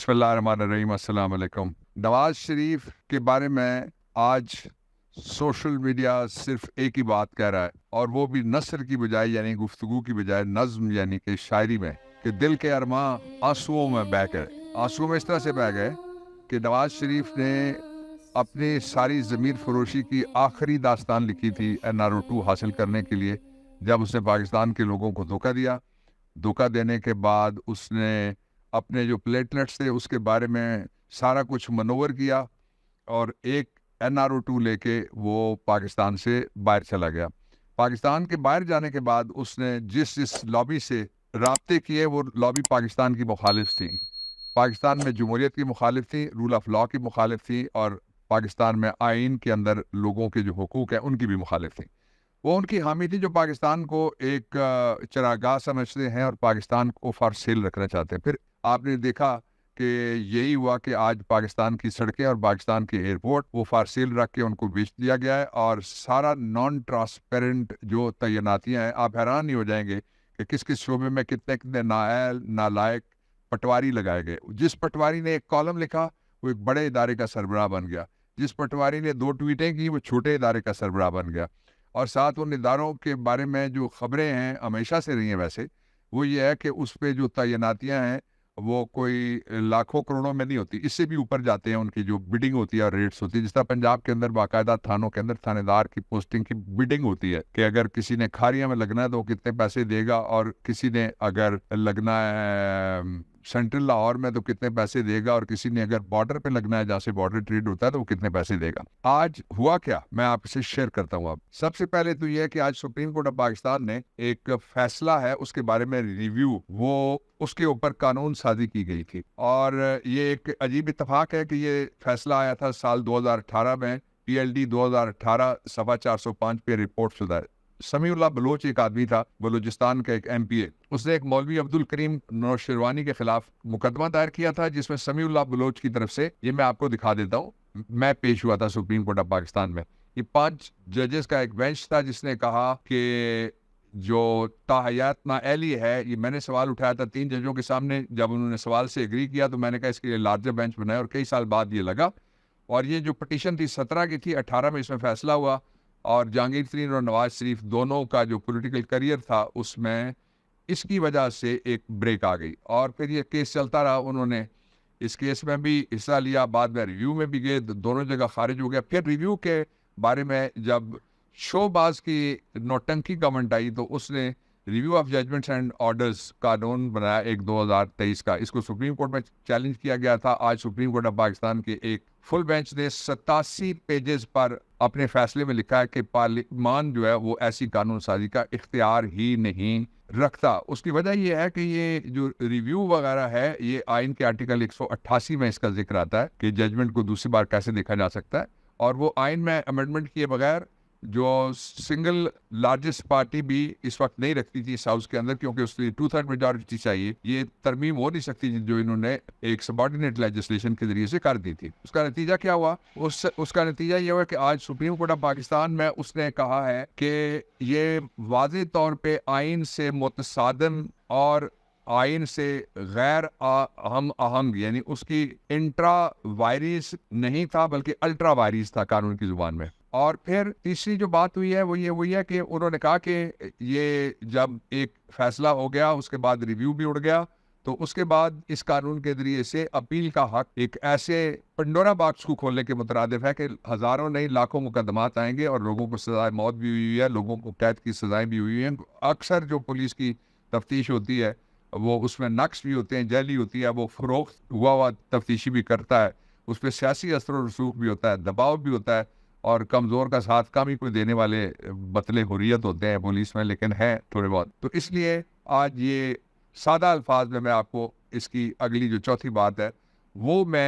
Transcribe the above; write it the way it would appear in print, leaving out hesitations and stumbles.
बिस्मिल्लाहिर्रहमानिर्रहीम, अस्सलाम वालेकुम। नवाज शरीफ के बारे में आज सोशल मीडिया सिर्फ एक ही बात कह रहा है, और वो भी नस्र की बजाय यानी गुफ्तगू की बजाय नज्म यानी कि शायरी में, कि दिल के अरमां आंसुओं में बह गए। आंसुओं में इस तरह से बह गए कि नवाज शरीफ ने अपनी सारी ज़मीर फरोशी की आखिरी दास्तान लिखी थी NRO 2 हासिल करने के लिए, जब उसने पाकिस्तान के लोगों को धोखा दिया। धोखा देने के बाद उसने अपने जो प्लेटलेट्स थे उसके बारे में सारा कुछ मनोवर किया, और एक NRO 2 लेके वो पाकिस्तान से बाहर चला गया। पाकिस्तान के बाहर जाने के बाद उसने जिस लॉबी से राब्ते किए, वो लॉबी पाकिस्तान की मुखालिफ थी। पाकिस्तान में जमहूरियत की मुखालिफ थी, रूल ऑफ लॉ की मुखालिफ थी, और पाकिस्तान में आइन के अंदर लोगों के जो हुकूक हैं उनकी भी मुखालिफ थी। वो उनकी हामी थी जो पाकिस्तान को एक चरागाह समझते हैं और पाकिस्तान को फॉर सेल रखना चाहते हैं। फिर आपने देखा कि यही हुआ कि आज पाकिस्तान की सड़कें और पाकिस्तान के एयरपोर्ट वो फॉर सेल रख के उनको बेच दिया गया है, और सारा नॉन ट्रांसपेरेंट जो तैनातियाँ हैं, आप हैरान नहीं हो जाएंगे कि किस किस शोबे में कितने कितने नाअहल नालायक पटवारी लगाए गए। जिस पटवारी ने एक कॉलम लिखा वो एक बड़े इदारे का सरबराह बन गया, जिस पटवारी ने 2 ट्वीटें की वो छोटे इदारे का सरबराह बन गया। और साथ उन इदारों के बारे में जो खबरें हैं हमेशा से रही हैं वैसे, वो ये है कि उस पर जो तैनातियाँ हैं वो कोई लाखों करोड़ों में नहीं होती, इससे भी ऊपर जाते हैं उनकी जो बिडिंग होती है और रेट्स होती है। जिस तरह पंजाब के अंदर बाकायदा थानों के अंदर थानेदार की पोस्टिंग की बिडिंग होती है कि अगर किसी ने खारिया में लगना है तो वो कितने पैसे देगा, और किसी ने अगर लगना है सेंट्रल लाहौर में तो कितने पैसे देगा, और किसी ने अगर बॉर्डर पे लगना है जहाँ से बॉर्डर ट्रेड होता है तो वो कितने पैसे देगा। आज हुआ क्या, मैं आपसे शेयर करता हूँ। अब सबसे पहले तो यह है कि आज सुप्रीम कोर्ट ऑफ पाकिस्तान ने एक फैसला है उसके बारे में रिव्यू, वो उसके ऊपर कानून साजी की गई थी। और ये एक अजीब इत्तेफाक है कि ये फैसला आया था साल 2018 में, PLD 2018 सफा 405 पे रिपोर्ट शुदा है। समीउल्लाह बलोच एक आदमी था, बलूचिस्तान का एक MPA, उसने एक मौलवी अब्दुल करीम नौशेरवानी के खिलाफ मुकदमा दायर किया था, जिसमें समीउल्लाह बलोच की तरफ से, ये मैं आपको दिखा देता हूँ, मैं पेश हुआ था सुप्रीम कोर्ट ऑफ पाकिस्तान में। ये 5 जजेस का एक बेंच था जिसने कहा कि जो ताहयात नाअहली है, ये मैंने सवाल उठाया था 3 जजों के सामने। जब उन्होंने सवाल से एग्री किया तो मैंने कहा इसके लिए लार्जर बेंच बनाया, और कई साल बाद ये लगा। और ये जो पटिशन थी 17 की थी, 18 में इसमें फैसला हुआ, और जहांगीर तरीन और नवाज शरीफ दोनों का जो पॉलिटिकल करियर था उसमें इसकी वजह से एक ब्रेक आ गई। और फिर ये केस चलता रहा, उन्होंने इस केस में भी हिस्सा लिया, बाद में रिव्यू में भी गए, दोनों जगह खारिज हो गया। फिर रिव्यू के बारे में जब शोबाज की नौटंकी गवर्नमेंट आई तो उसने review of judgments and orders कानून बनाया एक 2023 का। इसको सुप्रीम कोर्ट में चैलेंज किया गया था। आज सुप्रीम कोर्ट ऑफ पाकिस्तान के एक फुल बेंच ने 87 पेजेस पर अपने फैसले में लिखा है कि पार्लियामान जो है वो ऐसी कानून साजी का इख्तियार ही नहीं रखता। उसकी वजह यह है कि ये जो रिव्यू वगैरह है, ये आइन के आर्टिकल 188 में इसका जिक्र आता है कि जजमेंट को दूसरी बार कैसे देखा जा सकता है, और वो आइन में अमेंडमेंट किए बगैर जो सिंगल लार्जेस्ट पार्टी भी इस वक्त नहीं रखती थी इस हाउस के अंदर, क्योंकि उसके लिए 2/3 मेजॉरिटी चाहिए, ये तरमीम हो नहीं सकती जो इन्होंने एक सबऑर्डिनेट लेजिस्लेशन के जरिए से कर दी थी। उसका नतीजा क्या हुआ? उसका नतीजा ये हुआ कि आज सुप्रीम कोर्ट ऑफ पाकिस्तान में उसने कहा है कि ये वाज़ेह तौर पे आइन से मुतसादम और आइन से गैर अहम आहंग, यानी उसकी इंट्रा वायरिस नहीं था बल्कि अल्ट्रा वायरिस था कानून की जुबान में। और फिर तीसरी जो बात हुई है वो ये है कि उन्होंने कहा कि ये जब एक फैसला हो गया उसके बाद रिव्यू भी उड़ गया, तो उसके बाद इस कानून के जरिए से अपील का हक एक ऐसे पंडोरा बॉक्स को खोलने के मुतरादिफ है कि हजारों नहीं लाखों मुकदमात आएंगे, और लोगों को सजाए मौत भी हुई है, लोगों को कैद की सजाएं भी हुई हैं। अक्सर जो पुलिस की तफ्तीश होती है वो उसमें नक्श भी होते हैं, जैली होती है, वो फरोख्त हुआ तफ्तीशी भी करता है, उस पर सियासी असर और रसूख भी होता है, दबाव भी होता है, और कमज़ोर का साथ कम ही कोई देने वाले बतले हुर्रियत होते हैं पुलिस में, लेकिन हैं थोड़े बहुत। तो इसलिए आज ये सादा अल्फाज में मैं आपको इसकी अगली जो चौथी बात है वो मैं